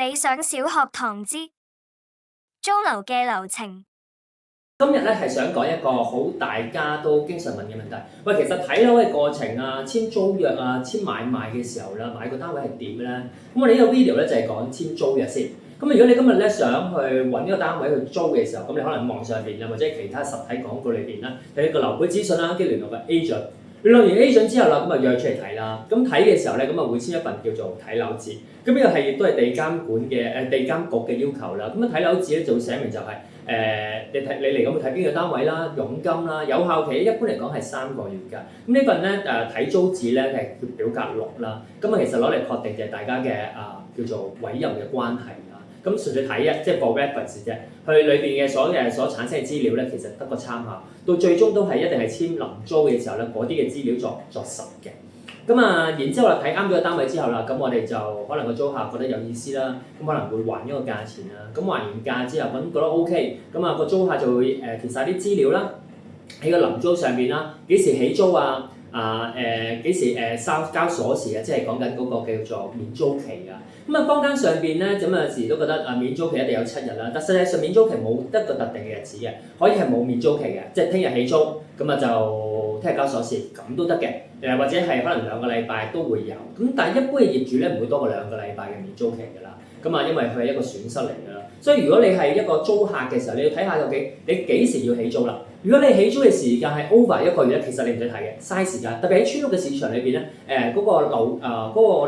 理想小學堂之租樓嘅流程。今日咧係想講一個好大家都經常問嘅問題。喂，其實睇樓嘅過程啊、簽租約啊、簽買賣嘅時候啦，買個單位係點嘅咧？咁我哋呢個 video 咧就係講簽租約先。咁如果你今日咧想去揾呢個單位去租嘅時候，咁你可能網上邊啊或者其他實體廣告裏邊啦，睇個樓盤資訊啦，跟住聯絡個 agent。聯絡完 agent 之後啦，咁啊約出嚟睇啦。咁睇嘅時候咧，咁啊會簽一份叫做睇樓紙。咁呢個係亦都係地監管嘅地監局嘅要求啦。咁啊睇樓紙咧就會寫明就係、你嚟講會睇邊個單位啦、佣金啦、有效期一般嚟講係3個月㗎。咁呢份咧睇租紙咧係叫表格6啦。咁啊其實攞嚟確定就係大家嘅叫做委任嘅關係啦。咁純粹睇即係 for reference 啫。佢裏邊嘅所產生嘅資料咧，其實得個參考。到最終都係一定係簽臨租嘅時候咧，嗰啲嘅資料作實嘅。咁然之後啦，睇啱咗個單位之後啦，咁我哋就可能個租客覺得有意思啦，咁可能會還一個價錢啦。咁還完價之後，咁覺得 OK，咁個租客就會填晒啲資料啦，喺個臨租上邊啦，幾時起租啊？幾時交鎖匙啊？即係講緊嗰個叫做免租期啊。咁坊間上邊咧，咁有時都覺得免租期一定有7日啦，但實際上免租期冇一個特定嘅日子嘅，可以係冇免租期嘅，即係聽日起租，咁就聽日交鎖匙，咁都得嘅。或者係可能2個禮拜都會有。咁但係一般嘅業主咧唔會多過2個禮拜嘅免租期㗎啦。咁因為佢係一個損失嚟㗎啦。所以如果你係一個租客嘅時候，你要睇下究竟你幾時要起租啦。如果你起租嘅時間係 over 1個月咧，其實你唔使睇嘅，嘥時間。特別喺村屋嘅市場裏邊咧，嗰個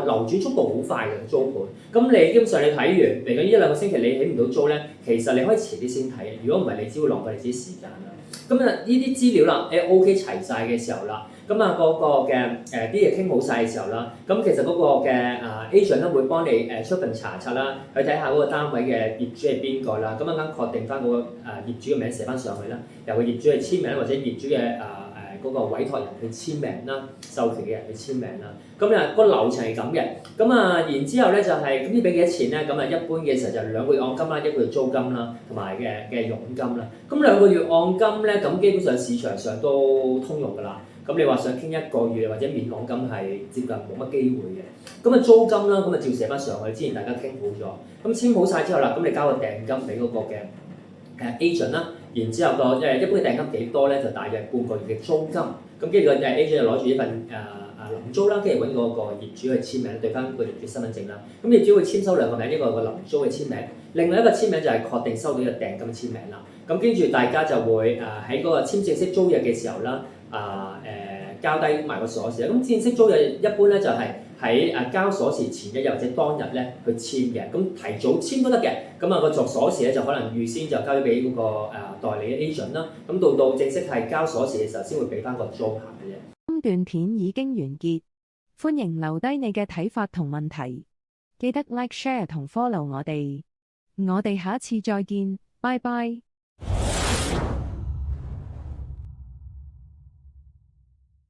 流轉速度好快嘅租盤。咁你基本上你睇完嚟緊1-2個星期你起唔到租咧，其實你可以遲啲先睇。如果唔係，你只會浪費你自己時間啦。咁呢啲資料啦，OK 齊晒嘅時候啦，咁嗰個嘅啲嘢傾好晒嘅時候啦，咁其實嗰個嘅agent 咧會幫你出份查冊啦，去睇下嗰個單位嘅業主係邊個啦，咁啱確定翻嗰個業主嘅名寫翻上去啦，由個業主去簽名或者業主嘅嗰個委託人去簽名啦，授權嘅人去簽名啦。咁個流程係咁嘅。咁然之後咧就係咁要俾幾多錢咧？咁一般嘅時候就2個月按金啦，1個月租金啦，同埋嘅佣金啦。咁2個月按金咧，咁基本上市場上都通用㗎啦。咁你話想傾1個月或者免按金係接近冇乜機會嘅。咁租金啦，咁照寫翻上去，之前大家傾好咗。咁簽好晒之後啦，咁你交個訂金俾嗰個嘅agent 啦。然之後一般嘅訂金幾多咧？就大約半個月嘅租金。咁跟住個agent 就攞住呢份臨租啦，跟住揾嗰個業主去簽名，對翻個業主身份證啦。咁業主會簽收2個名，一個個臨租嘅簽名，另外一個簽名就係確定收到嘅訂金簽名啦。咁跟住大家就會喺嗰個簽正式租約嘅時候啦，交低埋個鎖匙。咁正式租約一般咧就係喺交鎖匙前1日或者當日咧去簽嘅。咁提早簽都得嘅。咁個作鎖匙咧就可能預先就交咗俾嗰個代理嘅 agent 啦。咁到正式係交鎖匙嘅時候，先會俾翻個租客嘅啫。今段片已經完結，歡迎留低你嘅睇法同問題，記得 like、share 同 follow我哋。我哋下次再見，拜拜。